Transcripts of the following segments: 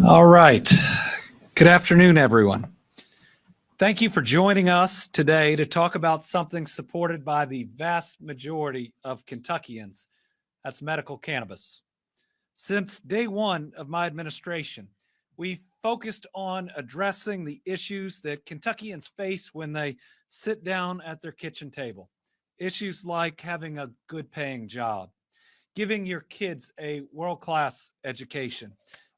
All right. Good afternoon, everyone. Thank you for joining us today to talk about something supported by the vast majority of Kentuckians. That's medical cannabis. Since day one of my administration, we've focused on addressing the issues that Kentuckians face when they sit down at their kitchen table. Issues like having a good paying job, giving your kids a world-class education,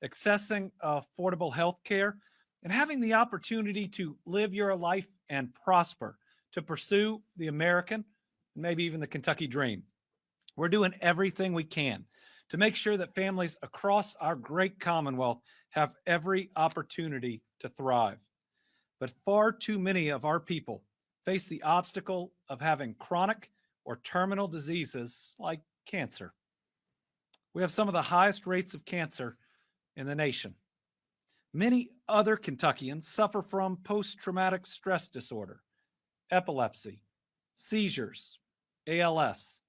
accessing affordable health care, and having the opportunity to live your life and prosper, to pursue the American, maybe even the Kentucky dream. We're doing everything we can to make sure that families across our great Commonwealth have every opportunity to thrive. But far too many of our people face the obstacle of having chronic or terminal diseases like cancer. We have some of the highest rates of cancer in the nation. Many other Kentuckians suffer from post-traumatic stress disorder, epilepsy, seizures, ALS,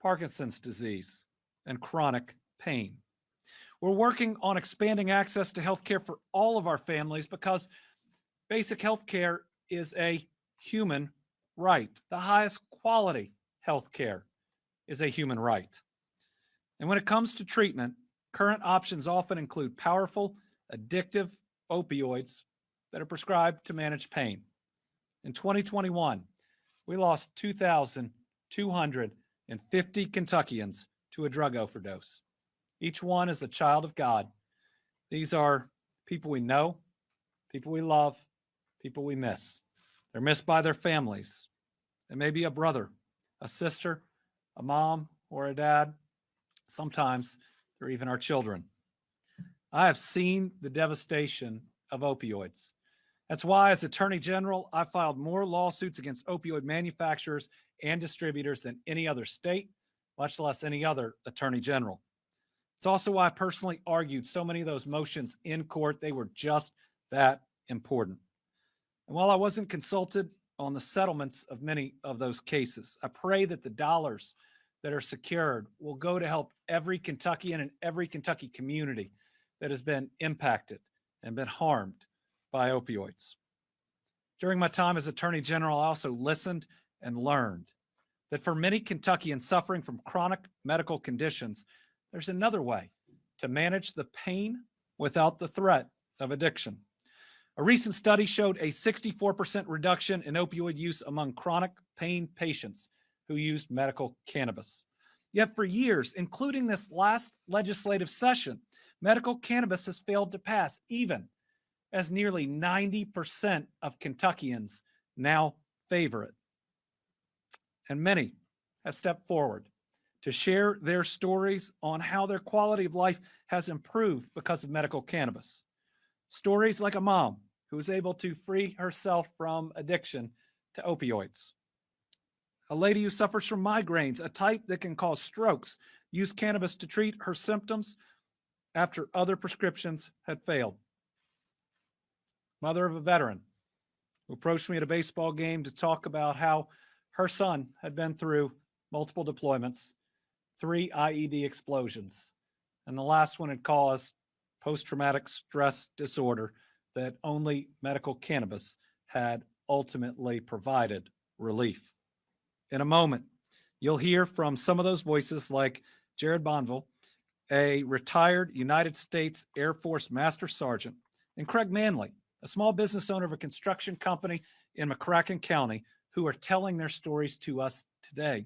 Parkinson's disease, and chronic pain. We're working on expanding access to healthcare for all of our families because basic healthcare is a human right. The highest quality healthcare is a human right. And when it comes to treatment, current options often include powerful, addictive opioids that are prescribed to manage pain. In 2021, we lost 2,250 Kentuckians to a drug overdose. Each one is a child of God. These are people we know, people we love, people we miss. They're missed by their families. It may be a brother, a sister, a mom, or a dad. Sometimes they're even our children. I have seen the devastation of opioids. That's why, as Attorney General, I filed more lawsuits against opioid manufacturers and distributors than any other state, much less any other Attorney General. It's also why I personally argued so many of those motions in court. They were just that important. And while I wasn't consulted on the settlements of many of those cases, I pray that the dollars that are secured will go to help every Kentuckian and every Kentucky community that has been impacted and been harmed by opioids. During my time as Attorney General, I also listened and learned that for many Kentuckians suffering from chronic medical conditions, there's another way to manage the pain without the threat of addiction. A recent study showed a 64% reduction in opioid use among chronic pain patients who used medical cannabis. Yet for years, including this last legislative session, medical cannabis has failed to pass, even as nearly 90% of Kentuckians now favor it. And many have stepped forward to share their stories on how their quality of life has improved because of medical cannabis. Stories like a mom who was able to free herself from addiction to opioids. A lady who suffers from migraines, a type that can cause strokes, used cannabis to treat her symptoms after other prescriptions had failed. Mother of a veteran who approached me at a baseball game to talk about how her son had been through multiple deployments, 3 IED explosions, and the last one had caused post-traumatic stress disorder that only medical cannabis had ultimately provided relief. In a moment, you'll hear from some of those voices like Jared Bonville, a retired United States Air Force Master Sergeant, and Craig Manley, a small business owner of a construction company in McCracken County, who are telling their stories to us today.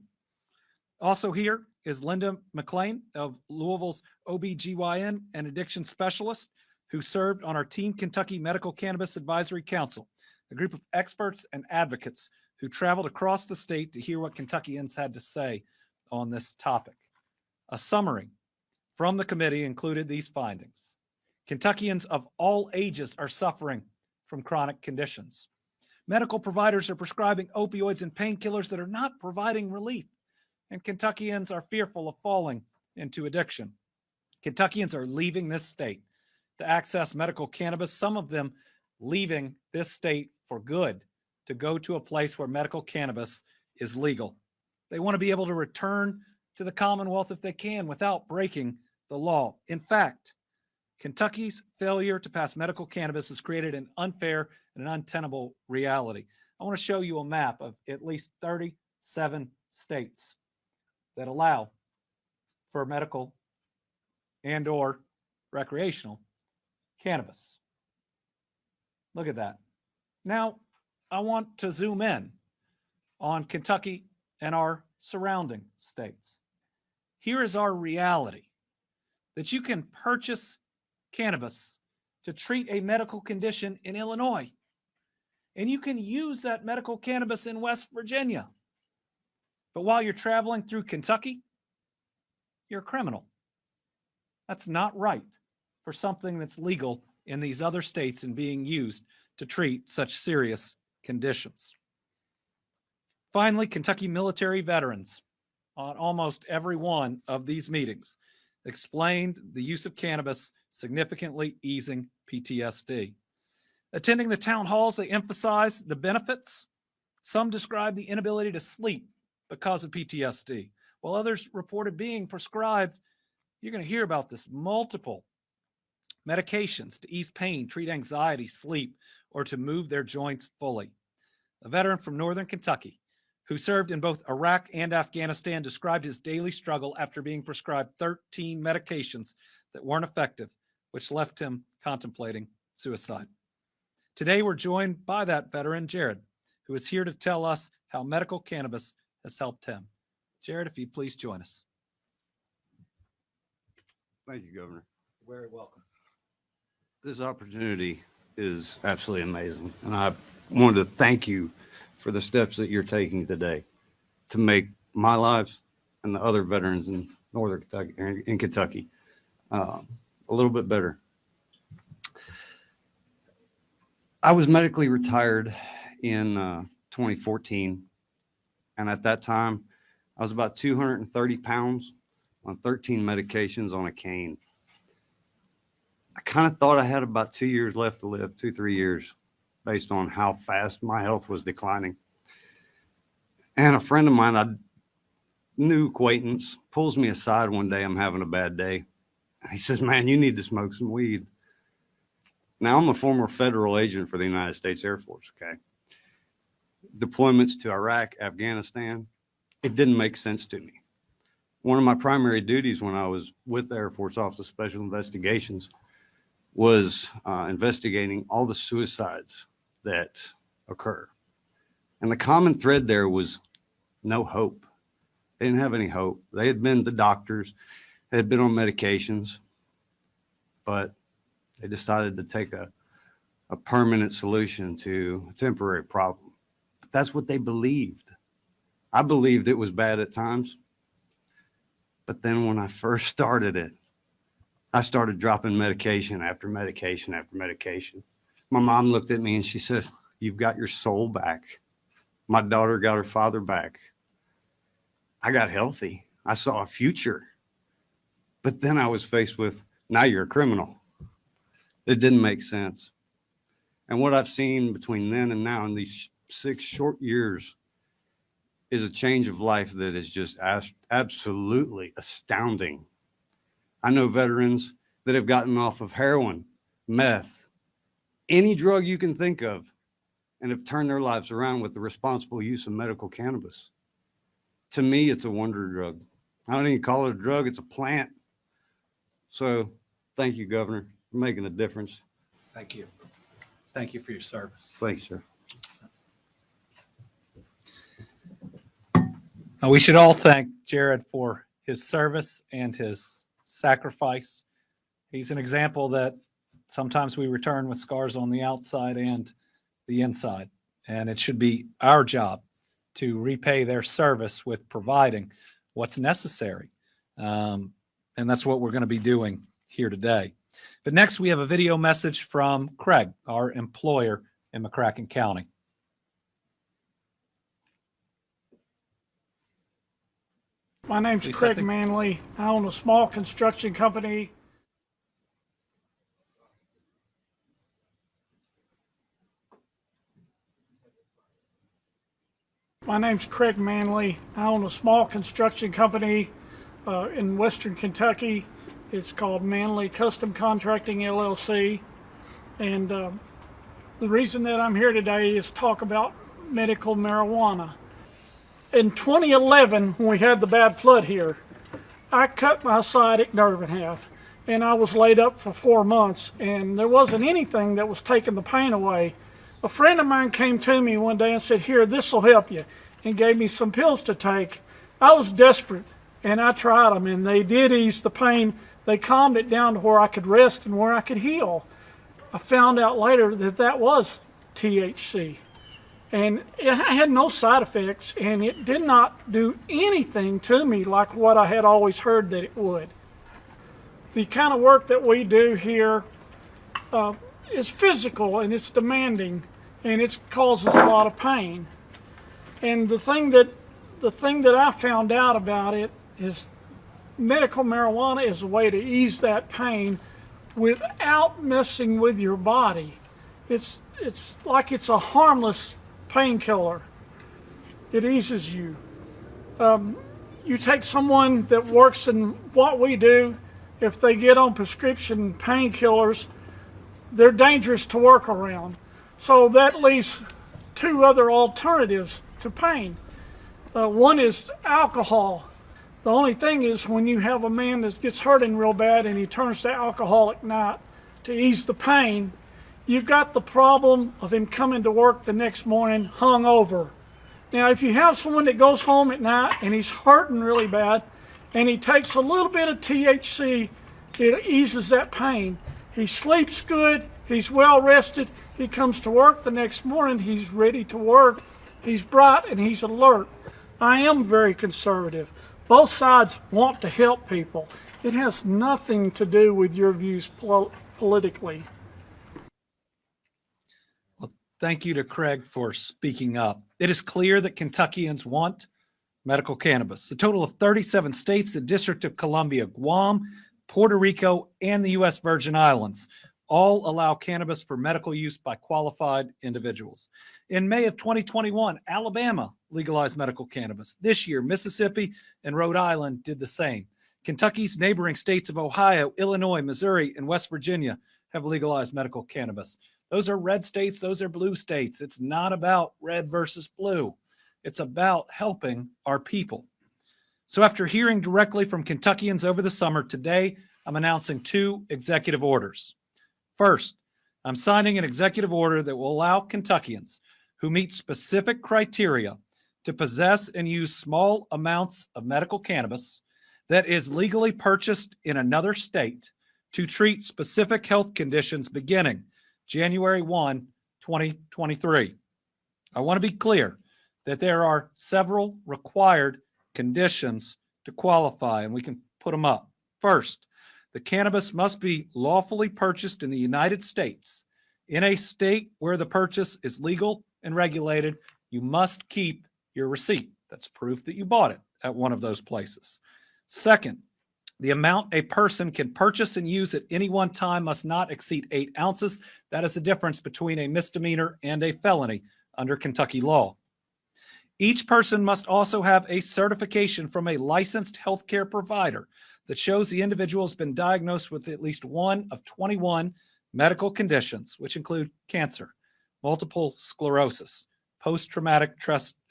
Also here is Linda McLean of Louisville's OBGYN and addiction specialist, who served on our Team Kentucky Medical Cannabis Advisory Council, a group of experts and advocates who traveled across the state to hear what Kentuckians had to say on this topic. A summary from the committee included these findings. Kentuckians of all ages are suffering from chronic conditions. Medical providers are prescribing opioids and painkillers that are not providing relief, and Kentuckians are fearful of falling into addiction. Kentuckians are leaving this state to access medical cannabis, some of them leaving this state for good to go to a place where medical cannabis is legal. They want to be able to return to the Commonwealth if they can without breaking the law. In fact, Kentucky's failure to pass medical cannabis has created an unfair and an untenable reality. I want to show you a map of at least 37 states that allow for medical and or recreational cannabis. Look at that. Now, I want to zoom in on Kentucky and our surrounding states. Here is our reality, that you can purchase cannabis to treat a medical condition in Illinois, and you can use that medical cannabis in West Virginia. But while you're traveling through Kentucky, you're a criminal. That's not right for something that's legal in these other states and being used to treat such serious conditions. Finally, Kentucky military veterans on almost every one of these meetings explained the use of cannabis significantly easing PTSD. Attending the town halls, they emphasized the benefits. Some described the inability to sleep because of PTSD, while others reported being prescribed, you're going to hear about this, multiple medications to ease pain, treat anxiety, sleep, or to move their joints fully. A veteran from Northern Kentucky who served in both Iraq and Afghanistan described his daily struggle after being prescribed 13 medications that weren't effective, which left him contemplating suicide. Today, we're joined by that veteran, Jared, who is here to tell us how medical cannabis has helped him. Jared, if you'd please join us. Thank you, Governor. Very welcome. This opportunity is absolutely amazing, and I wanted to thank you for the steps that you're taking today to make my lives and the other veterans in Northern Kentucky, in Kentucky, a little bit better. I was medically retired in 2014, and at that time, I was about 230 pounds on 13 medications on a cane. I kind of thought I had about 2 years left to live, 2-3 years, based on how fast my health was declining. And a friend of mine, a new acquaintance, pulls me aside one day. I'm having a bad day. He says, "Man, you need to smoke some weed." Now, I'm a former federal agent for the United States Air Force, okay? Deployments to Iraq, Afghanistan, it didn't make sense to me. One of my primary duties when I was with the Air Force Office of Special Investigations was investigating all the suicides that occur. And the common thread there was no hope. They didn't have any hope. They had been to doctors, they had been on medications, but they decided to take a permanent solution to a temporary problem. But that's what they believed. I believed it was bad at times. But then when I first started it, I started dropping medication after medication after medication. My mom looked at me and she said, "You've got your soul back." My daughter got her father back. I got healthy. I saw a future. But then I was faced with, now you're a criminal. It didn't make sense. And what I've seen between then and now in these 6 short years is a change of life that is just absolutely astounding. I know veterans that have gotten off of heroin, meth, any drug you can think of, and have turned their lives around with the responsible use of medical cannabis. To me, it's a wonder drug. I don't even call it a drug, it's a plant. So thank you, Governor, for making a difference. Thank you. Thank you for your service. Thanks, sir. We should all thank Jared for his service and his sacrifice. He's an example that sometimes we return with scars on the outside and the inside, and it should be our job to repay their service with providing what's necessary. And that's what we're going to be doing here today. But next, we have a video message from Craig, our employer in McCracken County. My name's Craig Manley. I own a small construction company. My name's Craig Manley. I own a small construction company in Western Kentucky. It's called Manley Custom Contracting LLC. And the reason that I'm here today is talk about medical marijuana. In 2011, when we had the bad flood here, I cut my sciatic nerve in half, and I was laid up for 4 months, and there wasn't anything that was taking the pain away. A friend of mine came to me one day and said, "Here, this will help you," and gave me some pills to take. I was desperate, and I tried them, and they did ease the pain. They calmed it down to where I could rest and where I could heal. I found out later that that was THC. And it had no side effects, and it did not do anything to me like what I had always heard that it would. The kind of work that we do here is physical, and it's demanding, and it causes a lot of pain. And the thing that I found out about it is medical marijuana is a way to ease that pain without messing with your body. It's like it's a harmless painkiller. It eases you. You take someone that works in what we do, if they get on prescription painkillers, they're dangerous to work around. So that leaves two other alternatives to pain. One is alcohol. The only thing is when you have a man that gets hurting real bad and he turns to alcohol at night to ease the pain, you've got the problem of him coming to work the next morning hungover. Now, if you have someone that goes home at night and he's hurting really bad and he takes a little bit of THC, it eases that pain. He sleeps good, he's well rested, he comes to work the next morning, he's ready to work, he's bright and he's alert. I am very conservative. Both sides want to help people. It has nothing to do with your views politically. Thank you to Craig for speaking up. It is clear that Kentuckians want medical cannabis. A total of 37 states, the District of Columbia, Guam, Puerto Rico, and the U.S. Virgin Islands all allow cannabis for medical use by qualified individuals. In May of 2021, Alabama legalized medical cannabis. This year, Mississippi and Rhode Island did the same. Kentucky's neighboring states of Ohio, Illinois, Missouri, and West Virginia have legalized medical cannabis. Those are red states. Those are blue states. It's not about red versus blue. It's about helping our people. So after hearing directly from Kentuckians over the summer, today I'm announcing 2 executive orders. First, I'm signing an executive order that will allow Kentuckians who meet specific criteria to possess and use small amounts of medical cannabis that is legally purchased in another state to treat specific health conditions beginning January 1, 2023. I want to be clear that there are several required conditions to qualify, and we can put them up. First, the cannabis must be lawfully purchased in the United States. In a state where the purchase is legal and regulated, you must keep your receipt. That's proof that you bought it at one of those places. Second, the amount a person can purchase and use at any one time must not exceed 8 ounces. That is the difference between a misdemeanor and a felony under Kentucky law. Each person must also have a certification from a licensed healthcare provider that shows the individual has been diagnosed with at least one of 21 medical conditions, which include cancer, multiple sclerosis, post-traumatic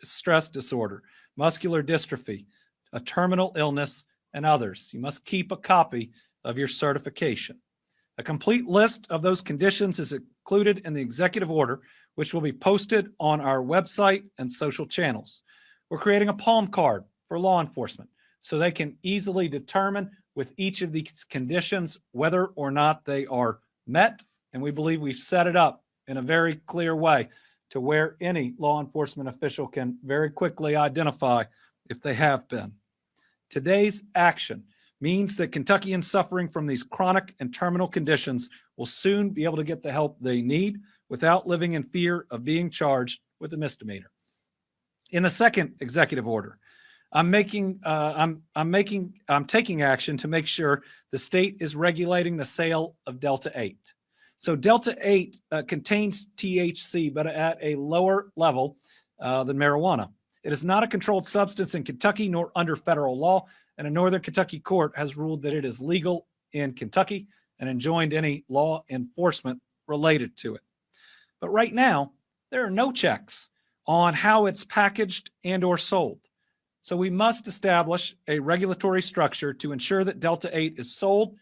stress disorder, muscular dystrophy, a terminal illness, and others. You must keep a copy of your certification. A complete list of those conditions is included in the executive order, which will be posted on our website and social channels. We're creating a palm card for law enforcement so they can easily determine with each of these conditions whether or not they are met, and we believe we've set it up in a very clear way to where any law enforcement official can very quickly identify if they have been. Today's action means that Kentuckians suffering from these chronic and terminal conditions will soon be able to get the help they need without living in fear of being charged with a misdemeanor. In the second executive order, I'm taking action to make sure the state is regulating the sale of Delta 8. So Delta 8 contains THC, but at a lower level than marijuana. It is not a controlled substance in Kentucky nor under federal law, and a Northern Kentucky court has ruled that it is legal in Kentucky and enjoined any law enforcement related to it. But right now, there are no checks on how it's packaged and or sold. So we must establish a regulatory structure to ensure that Delta 8 is sold,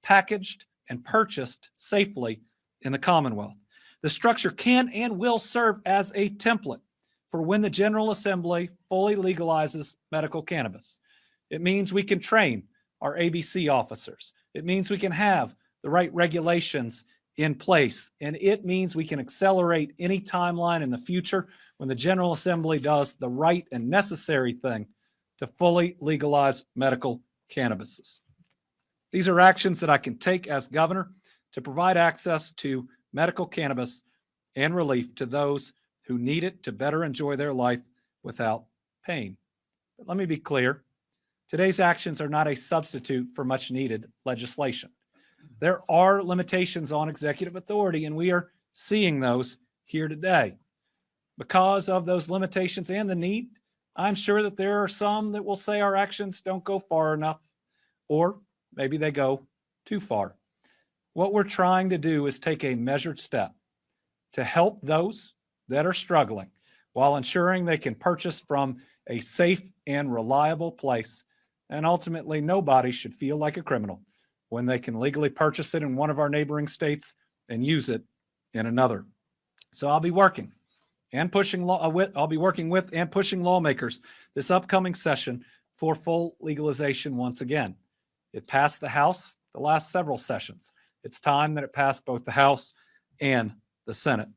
packaged, and purchased safely in the Commonwealth. The structure can and will serve as a template for when the General Assembly fully legalizes medical cannabis. It means we can train our ABC officers. It means we can have the right regulations in place. And it means we can accelerate any timeline in the future when the General Assembly does the right and necessary thing to fully legalize medical cannabis. These are actions that I can take as governor to provide access to medical cannabis and relief to those who need it to better enjoy their life without pain. But let me be clear. Today's actions are not a substitute for much needed legislation. There are limitations on executive authority, and we are seeing those here today. Because of those limitations and the need, I'm sure that there are some that will say our actions don't go far enough, or maybe they go too far. What we're trying to do is take a measured step to help those that are struggling while ensuring they can purchase from a safe and reliable place. And ultimately, nobody should feel like a criminal when they can legally purchase it in one of our neighboring states and use it in another. So I'll be working with and pushing lawmakers this upcoming session for full legalization once again. It passed the House the last several sessions. It's time that it passed both the House and the Senate.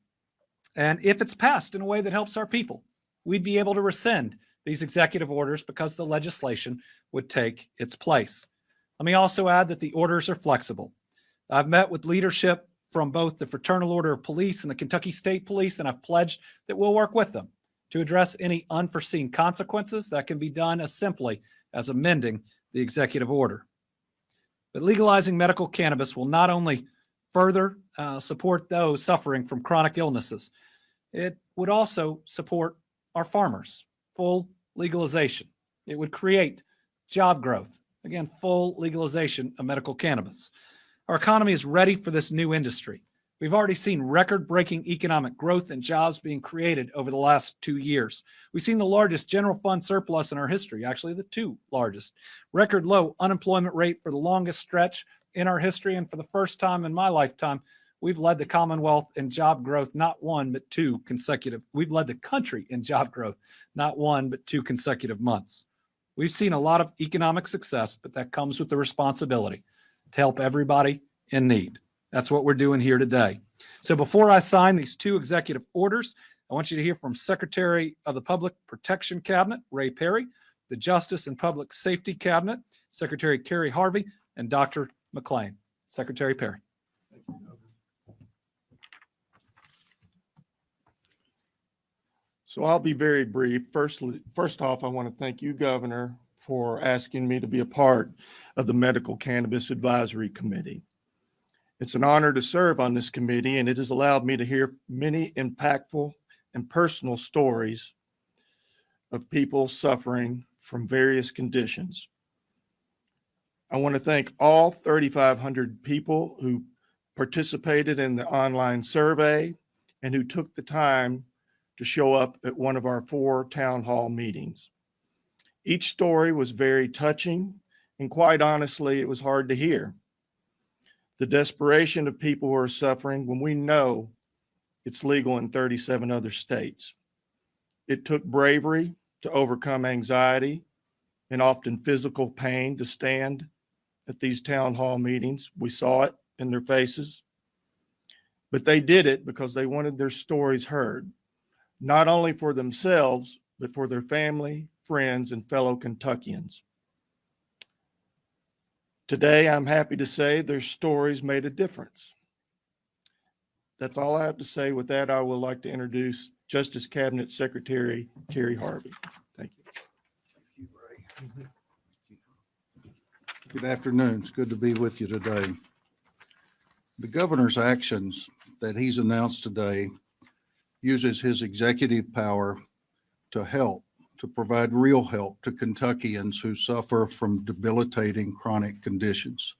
And if it's passed in a way that helps our people, we'd be able to rescind these executive orders because the legislation would take its place. Let me also add that the orders are flexible. I've met with leadership from both the Fraternal Order of Police and the Kentucky State Police, and I've pledged that we'll work with them to address any unforeseen consequences that can be done as simply as amending the executive order. But legalizing medical cannabis will not only further support those suffering from chronic illnesses, it would also support our farmers. Full legalization. It would create job growth. Again, full legalization of medical cannabis. Our economy is ready for this new industry. We've already seen record-breaking economic growth and jobs being created over the last 2 years. We've seen the largest general fund surplus in our history, actually the two largest. Record low unemployment rate for the longest stretch in our history, and for the first time in my lifetime, we've led the Commonwealth in job growth, not one, but two consecutive. We've led the country in job growth, not one, but 2 consecutive months. We've seen a lot of economic success, but that comes with the responsibility to help everybody in need. That's what we're doing here today. So before I sign these 2 executive orders, I want you to hear from Secretary of the Public Protection Cabinet, Ray Perry, the Justice and Public Safety Cabinet, Secretary Kerry Harvey, and Dr. McLean. Secretary Perry. So I'll be very brief. First off, I want to thank you, Governor, for asking me to be a part of the Medical Cannabis Advisory Committee. It's an honor to serve on this committee, and it has allowed me to hear many impactful and personal stories of people suffering from various conditions. I want to thank all 3,500 people who participated in the online survey and who took the time to show up at one of our 4 town hall meetings. Each story was very touching, and quite honestly, it was hard to hear. The desperation of people who are suffering when we know it's legal in 37 other states. It took bravery to overcome anxiety and often physical pain to stand at these town hall meetings. We saw it in their faces. But they did it because they wanted their stories heard, not only for themselves, but for their family, friends, and fellow Kentuckians. Today, I'm happy to say their stories made a difference. That's all I have to say. With that, I would like to introduce Justice Cabinet Secretary Kerry Harvey. Thank you. Thank you, Ray. Good afternoon. It's good to be with you today. The governor's actions that he's announced today uses his executive power to help, to provide real help to Kentuckians who suffer from debilitating chronic conditions.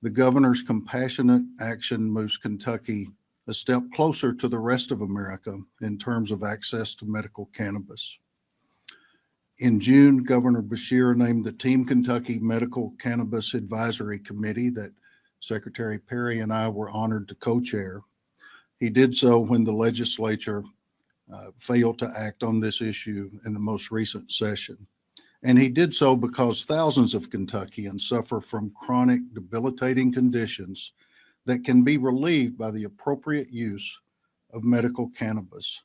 The governor's compassionate action moves Kentucky a step closer to the rest of America in terms of access to medical cannabis. In June, Governor Beshear named the Team Kentucky Medical Cannabis Advisory Committee that Secretary Perry and I were honored to co-chair. He did so when the legislature failed to act on this issue in the most recent session. And he did so because thousands of Kentuckians suffer from chronic, debilitating conditions that can be relieved by the appropriate use of medical cannabis,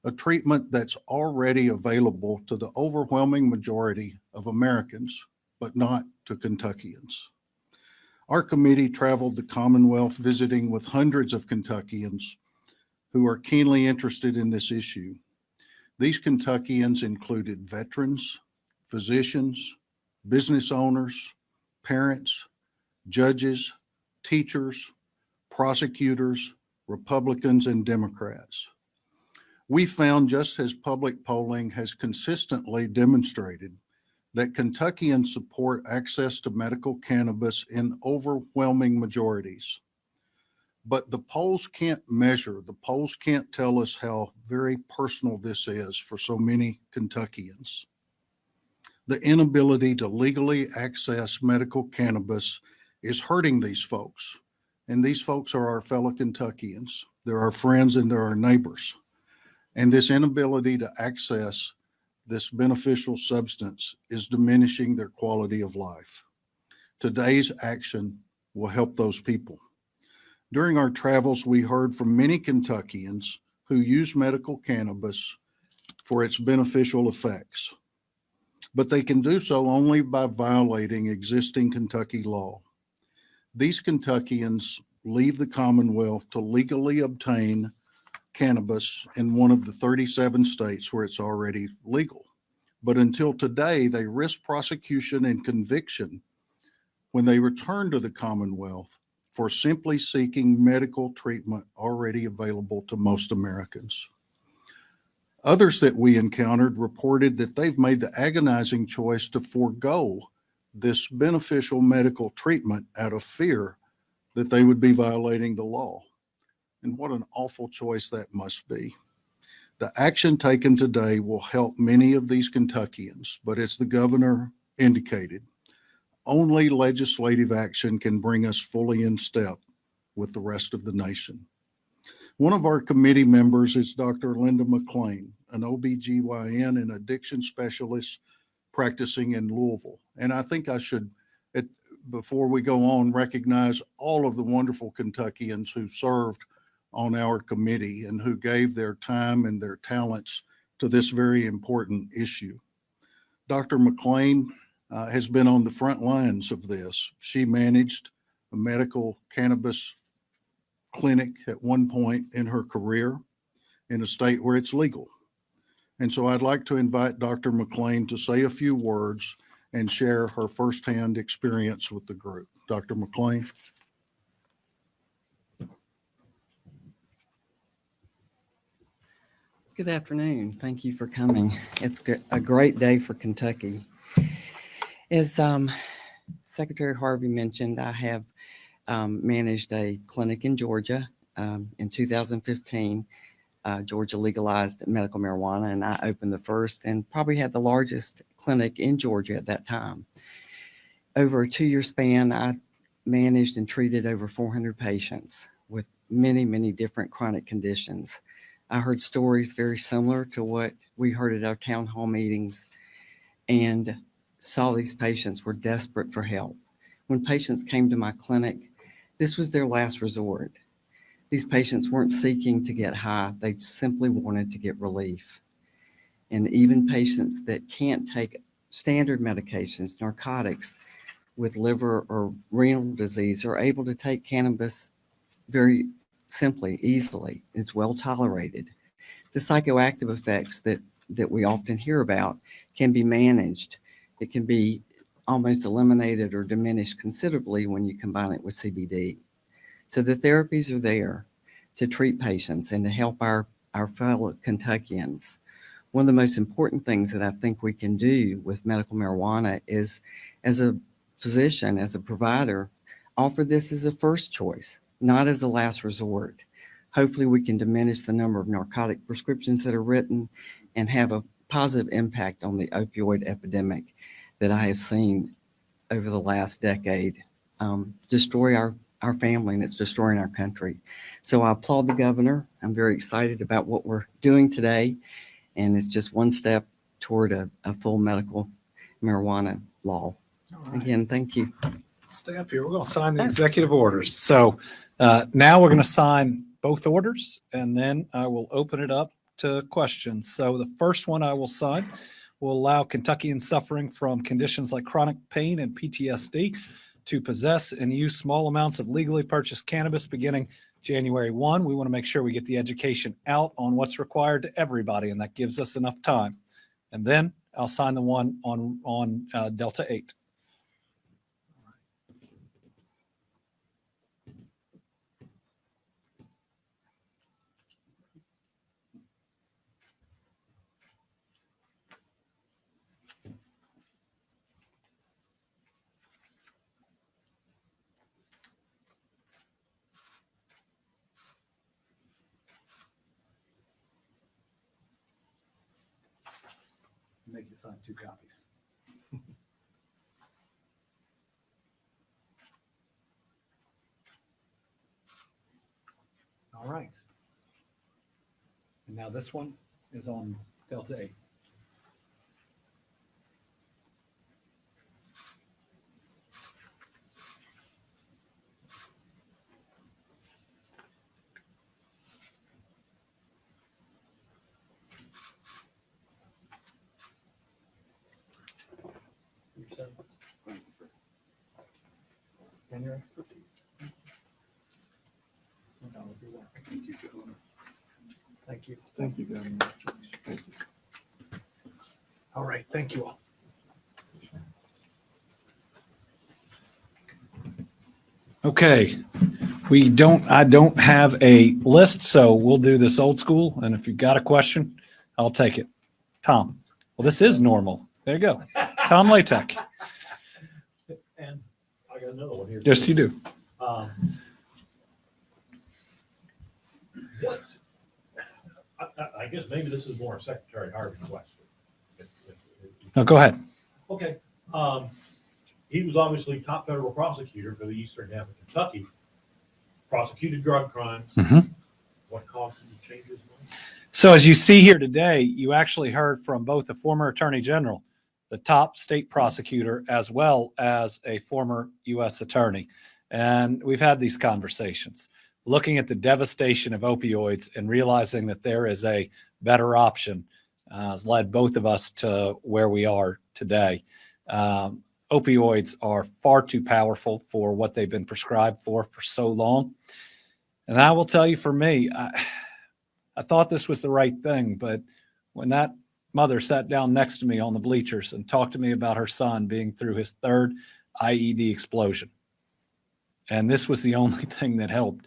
a treatment that's already available to the overwhelming majority of Americans, but not to Kentuckians. Our committee traveled the Commonwealth visiting with hundreds of Kentuckians who are keenly interested in this issue. These Kentuckians included veterans, physicians, business owners, parents, judges, teachers, prosecutors, Republicans, and Democrats. We found, just as public polling has consistently demonstrated, that Kentuckians support access to medical cannabis in overwhelming majorities. But the polls can't measure, the polls can't tell us how very personal this is for so many Kentuckians. The inability to legally access medical cannabis is hurting these folks. And these folks are our fellow Kentuckians. They're our friends and they're our neighbors. And this inability to access this beneficial substance is diminishing their quality of life. Today's action will help those people. During our travels, we heard from many Kentuckians who use medical cannabis for its beneficial effects, but they can do so only by violating existing Kentucky law. These Kentuckians leave the Commonwealth to legally obtain cannabis in one of the 37 states where it's already legal. But until today, they risk prosecution and conviction when they return to the Commonwealth for simply seeking medical treatment already available to most Americans. Others that we encountered reported that they've made the agonizing choice to forego this beneficial medical treatment out of fear that they would be violating the law. And what an awful choice that must be. The action taken today will help many of these Kentuckians, but as the governor indicated, only legislative action can bring us fully in step with the rest of the nation. One of our committee members is Dr. Linda McLean, an OBGYN and addiction specialist practicing in Louisville. And I think I should, before we go on, recognize all of the wonderful Kentuckians who served on our committee and who gave their time and their talents to this very important issue. Dr. McLean has been on the front lines of this. She managed a medical cannabis clinic at one point in her career in a state where it's legal. And so I'd like to invite Dr. McLean to say a few words and share her firsthand experience with the group. Dr. McLean. Good afternoon. Thank you for coming. It's a great day for Kentucky. As Secretary Harvey mentioned, I have managed a clinic in Georgia. In 2015, Georgia legalized medical marijuana, and I opened the first and probably had the largest clinic in Georgia at that time. Over a 2-year span, I managed and treated over 400 patients with many, many different chronic conditions. I heard stories very similar to what we heard at our town hall meetings and saw these patients were desperate for help. When patients came to my clinic, this was their last resort. These patients weren't seeking to get high. They simply wanted to get relief. And even patients that can't take standard medications, narcotics, with liver or renal disease are able to take cannabis very simply, easily. It's well tolerated. The psychoactive effects that we often hear about can be managed. It can be almost eliminated or diminished considerably when you combine it with CBD. So the therapies are there to treat patients and to help our fellow Kentuckians. One of the most important things that I think we can do with medical marijuana is, as a physician, as a provider, offer this as a first choice, not as a last resort. Hopefully, we can diminish the number of narcotic prescriptions that are written and have a positive impact on the opioid epidemic that I have seen over the last decade destroy our family, and it's destroying our country. So I applaud the governor. I'm very excited about what we're doing today, and it's just one step toward a full medical marijuana law. All right. Again, thank you. Stay up here. We're going to sign the executive orders. So now we're going to sign both orders, and then I will open it up to questions. So the first one I will sign will allow Kentuckians suffering from conditions like chronic pain and PTSD to possess and use small amounts of legally purchased cannabis beginning January 1. We want to make sure we get the education out on what's required to everybody, and that gives us enough time. And then I'll sign the one on Delta 8. Make you sign 2 copies. All right. And now this one is on Delta 8. And your expertise. Thank you, Governor. Thank you. Thank you, Governor. Thank you. All right, thank you all. Okay, I don't have a list, so we'll do this old school. And if you've got a question, I'll take it. Tom. Well, this is normal. There you go. Tom Latek. And I got another one here. Yes, you do. What's, I guess maybe this is more Secretary Harvey's question. No, go ahead. Okay. He was obviously top federal prosecutor for the eastern half of Kentucky, prosecuted drug crimes. Mhm. What caused him to change his mind? So as you see here today, you actually heard from both the former Attorney General, the top state prosecutor, as well as a former U.S. attorney. And we've had these conversations, looking at the devastation of opioids and realizing that there is a better option has led both of us to where we are today. Opioids are far too powerful for what they've been prescribed for so long. And I will tell you, for me, I thought this was the right thing, but when that mother sat down next to me on the bleachers and talked to me about her son being through his 3rd IED explosion, and this was the only thing that helped,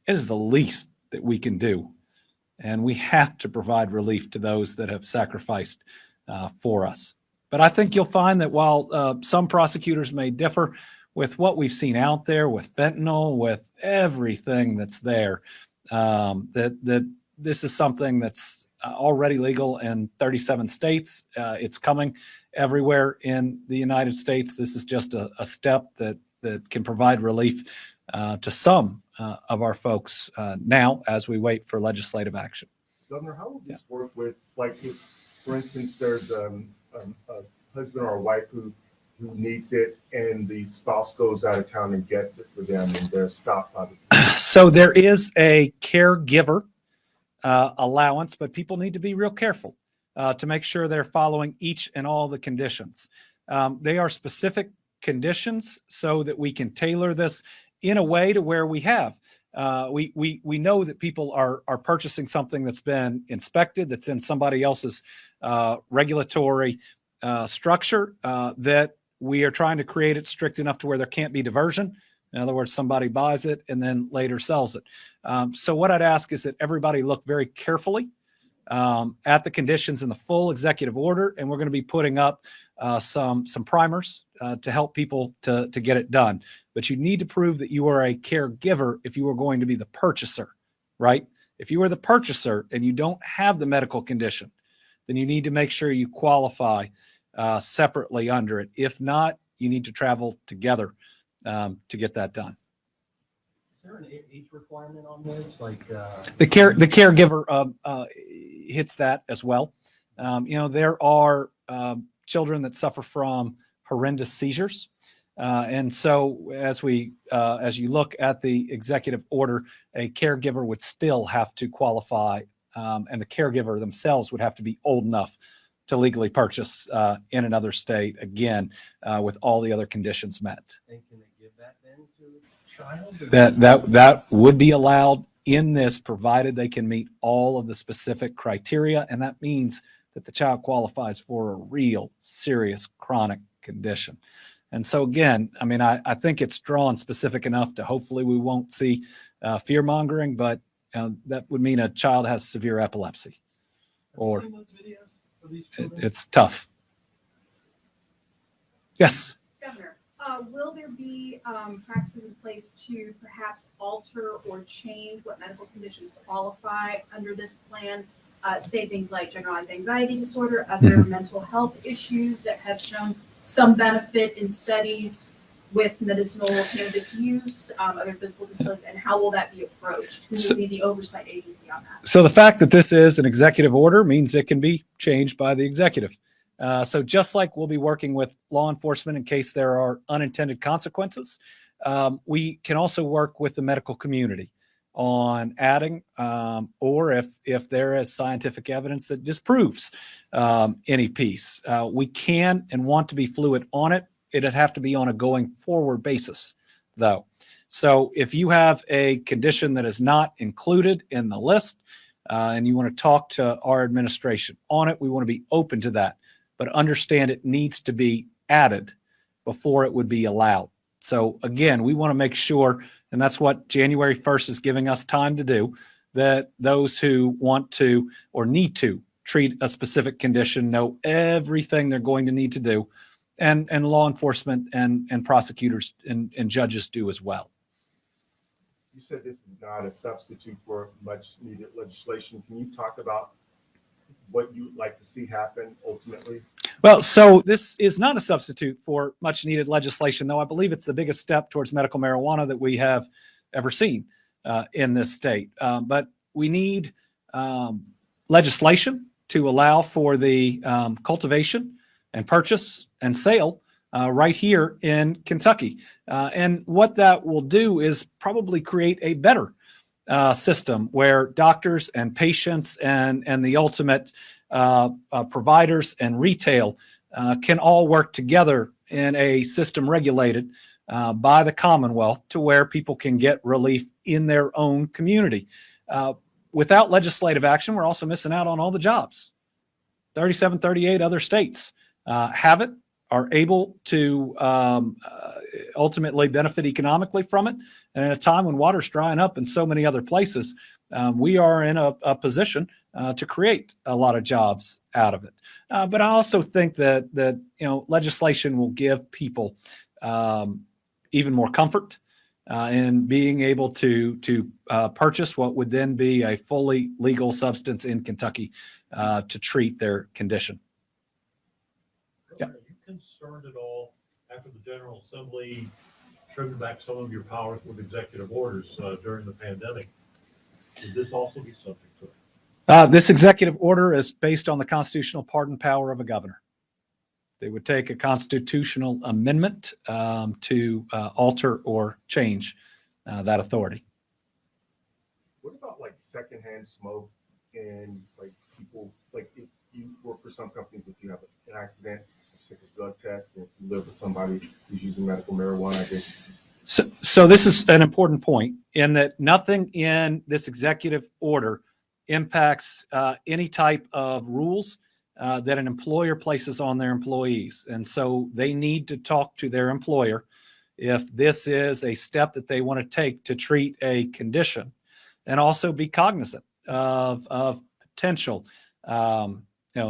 it is the least that we can do. And we have to provide relief to those that have sacrificed for us. But I think you'll find that while some prosecutors may differ with what we've seen out there with fentanyl, with everything that's there, that this is something that's already legal in 37 states. It's coming everywhere in the United States. This is just a step that can provide relief to some of our folks now as we wait for legislative action. Governor, how will this work with, like, if, for instance, there's a husband or a wife who needs it and the spouse goes out of town and gets it for them and they're stopped by the... So there is a caregiver allowance, but people need to be real careful to make sure they're following each and all the conditions. They are specific conditions so that we can tailor this in a way to where we have. We know that people are purchasing something that's been inspected, that's in somebody else's regulatory structure, that we are trying to create it strict enough to where there can't be diversion. In other words, somebody buys it and then later sells it. So what I'd ask is that everybody look very carefully at the conditions in the full executive order, and we're going to be putting up some primers to help people to get it done. But you need to prove that you are a caregiver if you are going to be the purchaser, right? If you are the purchaser and you don't have the medical condition, then you need to make sure you qualify separately under it. If not, you need to travel together to get that done. Is there an age requirement on this? Like The caregiver hits that as well. There are children that suffer from horrendous seizures. And so as you look at the executive order, a caregiver would still have to qualify, and the caregiver themselves would have to be old enough to legally purchase in another state, again, with all the other conditions met. and can they give that then to a child? That would be allowed in this, provided they can meet all of the specific criteria, and that means that the child qualifies for a real serious chronic condition. And so again, I mean, I think it's drawn specific enough to hopefully we won't see fear mongering, but that would mean a child has severe epilepsy, or Have you seen those videos of these children? it's tough. Yes. Governor, will there be practices in place to perhaps alter or change what medical conditions qualify under this plan? Say things like generalized anxiety disorder, other mental health issues that have shown some benefit in studies with medicinal cannabis use, other physical disabilities, and how will that be approached? Who will be the oversight agency on that? So the fact that this is an executive order means it can be changed by the executive. So just like we'll be working with law enforcement in case there are unintended consequences, we can also work with the medical community on adding, or if there is scientific evidence that disproves any piece. We can and want to be fluid on it. It'd have to be on a going forward basis, though. So if you have a condition that is not included in the list, and you want to talk to our administration on it, we want to be open to that. But understand it needs to be added before it would be allowed. So again, we want to make sure, and that's what January 1st is giving us time to do, that those who want to or need to treat a specific condition know everything they're going to need to do, and law enforcement and prosecutors and judges do as well. You said this is not a substitute for much needed legislation. Can you talk about what you'd like to see happen ultimately? Well, so this is not a substitute for much needed legislation, though I believe it's the biggest step towards medical marijuana that we have ever seen in this state. But we need legislation to allow for the cultivation and purchase and sale right here in Kentucky. And what that will do is probably create a better system where doctors and patients and the ultimate providers and retail can all work together in a system regulated by the Commonwealth to where people can get relief in their own community. Without legislative action, we're also missing out on all the jobs. 37, 38 other states have it, are able to ultimately benefit economically from it. And at a time when water's drying up in so many other places, we are in a position to create a lot of jobs out of it. But I also think that legislation will give people even more comfort in being able to purchase what would then be a fully legal substance in Kentucky to treat their condition. Yeah. Are you concerned at all after the General Assembly trimmed back some of your powers with executive orders during the pandemic? Would this also be subject to it? This executive order is based on the constitutional pardon power of a governor. They would take a constitutional amendment to alter or change that authority. What about like secondhand smoke and like people, like if you work for some companies, if you have an accident, take a drug test, and if you live with somebody who's using medical marijuana, I guess. So this is an important point in that nothing in this executive order impacts any type of rules that an employer places on their employees. And so they need to talk to their employer if this is a step that they want to take to treat a condition, and also be cognizant of potential,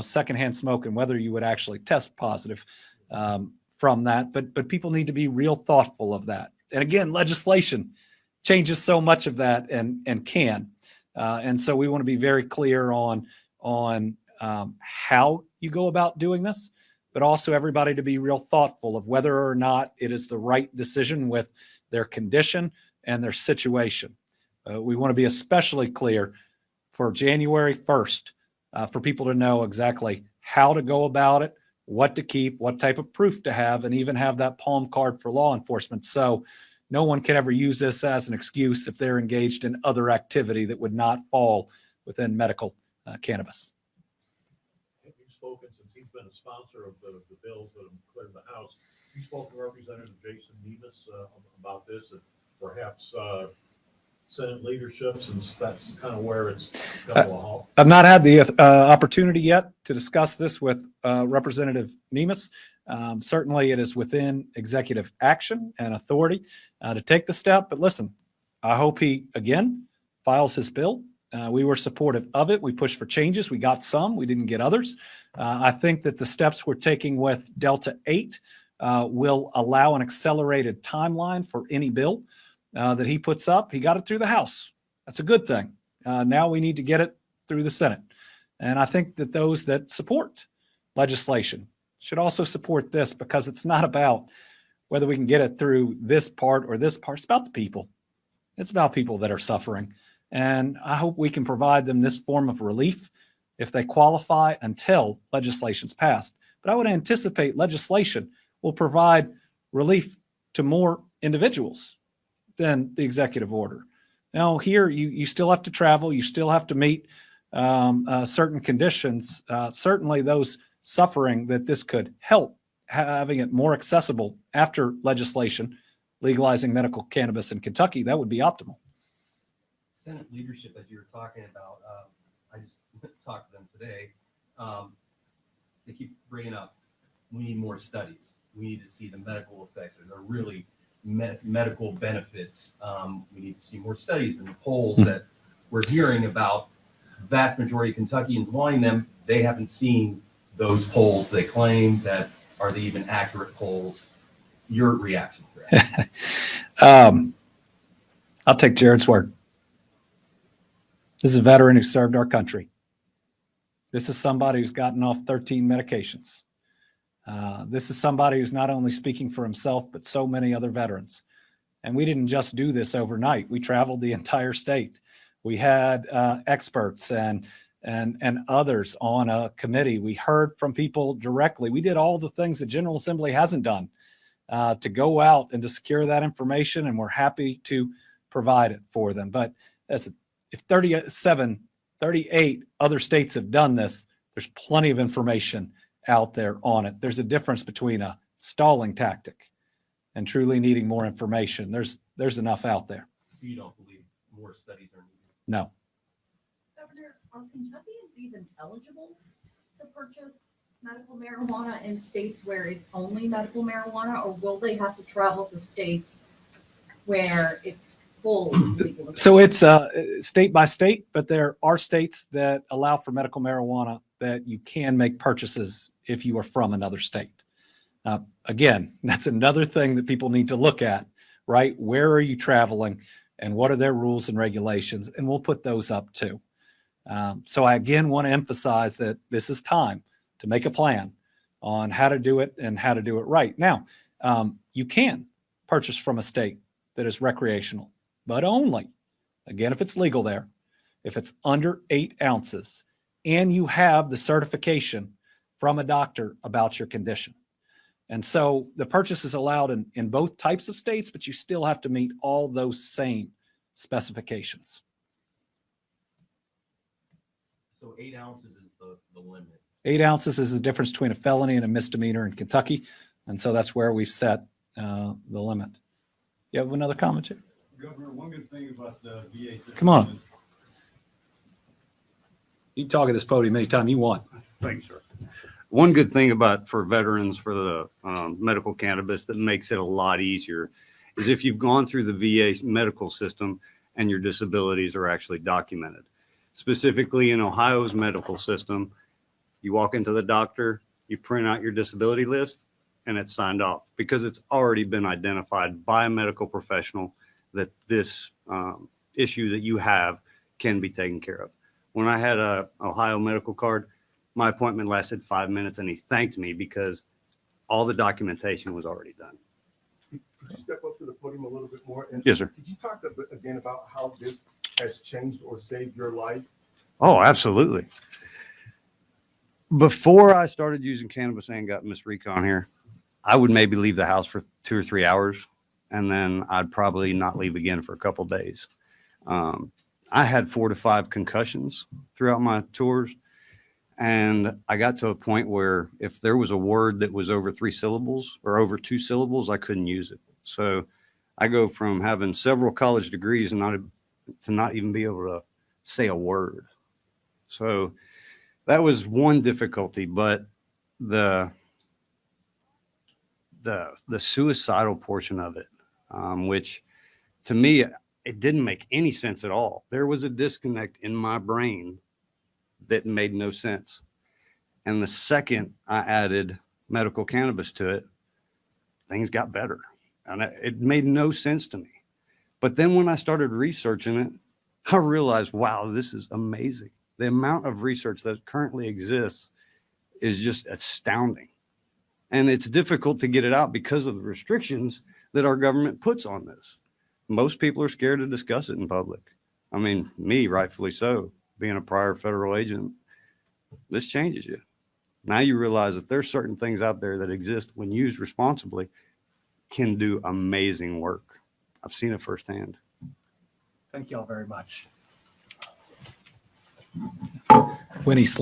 secondhand smoke and whether you would actually test positive from that. But people need to be real thoughtful of that. And again, legislation changes so much of that and can. And so we want to be very clear on how you go about doing this, but also everybody to be real thoughtful of whether or not it is the right decision with their condition and their situation. We want to be especially clear for January 1st for people to know exactly how to go about it, what to keep, what type of proof to have, and even have that palm card for law enforcement. So no one can ever use this as an excuse if they're engaged in other activity that would not fall within medical cannabis. Have you spoken, since he's been a sponsor of the bills that have cleared the House, you spoken to Representative Jason Nemus about this, and perhaps Senate leadership, since that's kind of where it's come to a halt? I've not had the opportunity yet to discuss this with Representative Nemus. Certainly it is within executive action and authority to take the step. But listen, I hope he, again, files his bill. We were supportive of it. We pushed for changes. We got some. We didn't get others. I think that the steps we're taking with Delta 8 will allow an accelerated timeline for any bill that he puts up. He got it through the House. That's a good thing. Now we need to get it through the Senate. And I think that those that support legislation should also support this, because it's not about whether we can get it through this part or this part. It's about the people. It's about people that are suffering. And I hope we can provide them this form of relief if they qualify until legislation's passed. But I would anticipate legislation will provide relief to more individuals than the executive order. Now here, you still have to travel. You still have to meet certain conditions. Certainly those suffering that this could help, having it more accessible after legislation, legalizing medical cannabis in Kentucky, that would be optimal. Senate leadership that you were talking about, I just talked to them today. They keep bringing up, we need more studies. We need to see the medical effects, or the really medical benefits. We need to see more studies, and the polls that we're hearing about, vast majority of Kentuckians wanting them, they haven't seen those polls. They claim that are they even accurate polls? Your reaction to that? I'll take Jared's word. This is a veteran who served our country. This is somebody who's gotten off 13 medications. This is somebody who's not only speaking for himself, but so many other veterans. And we didn't just do this overnight. We traveled the entire state. We had experts and others on a committee. We heard from people directly. We did all the things the General Assembly hasn't done to go out and to secure that information, and we're happy to provide it for them. But if 38 other states have done this, there's plenty of information out there on it. There's a difference between a stalling tactic and truly needing more information. There's enough out there. So you don't believe more studies are needed? No. Governor, are Kentuckians even eligible to purchase medical marijuana in states where it's only medical marijuana, or will they have to travel to states where it's full legal? So it's state by state, but there are states that allow for medical marijuana that you can make purchases if you are from another state. Again, that's another thing that people need to look at, right? Where are you traveling and what are their rules and regulations? And we'll put those up too. So I again want to emphasize that this is time to make a plan on how to do it and how to do it right. Now, you can purchase from a state that is recreational, but only, again, if it's legal there, if it's under 8 ounces and you have the certification from a doctor about your condition. And so the purchase is allowed in both types of states, but you still have to meet all those same specifications. So 8 ounces is the limit. 8 ounces is the difference between a felony and a misdemeanor in Kentucky. And so that's where we've set the limit. You have another comment, Jim? Governor, one good thing about the VA system. Come on. You can talk at this podium anytime you want. Thanks, sir. One good thing for veterans for the medical cannabis that makes it a lot easier is if you've gone through the VA medical system and your disabilities are actually documented. specifically in Ohio's medical system, you walk into the doctor, you print out your disability list, and it's signed off because it's already been identified by a medical professional that this issue that you have can be taken care of. When I had a Ohio medical card, my appointment lasted 5 minutes, and he thanked me because all the documentation was already done. Could you step up to the podium a little bit more? And Yes, sir. Could you talk a bit again about how this has changed or saved your life? Oh, absolutely. Before I started using cannabis and got Miss Recon here, I would maybe leave the house for 2 or 3 hours, and then I'd probably not leave again for a couple days. I had 4 to 5 concussions throughout my tours, and I got to a point where if there was a word that was over 3 syllables or over 2 syllables, I couldn't use it. So I go from having several college degrees and not even be able to say a word. So that was one difficulty, but the suicidal portion of it, which to me, it didn't make any sense at all. There was a disconnect in my brain that made no sense. And the second I added medical cannabis to it, things got better. And it made no sense to me. But then when I started researching it, I realized, wow, this is amazing. The amount of research that currently exists is just astounding. And it's difficult to get it out because of the restrictions that our government puts on this. Most people are scared to discuss it in public. I mean, me, rightfully so, being a prior federal agent, this changes you. Now you realize that there's certain things out there that exist when used responsibly can do amazing work. I've seen it firsthand. Thank you all very much. Winnie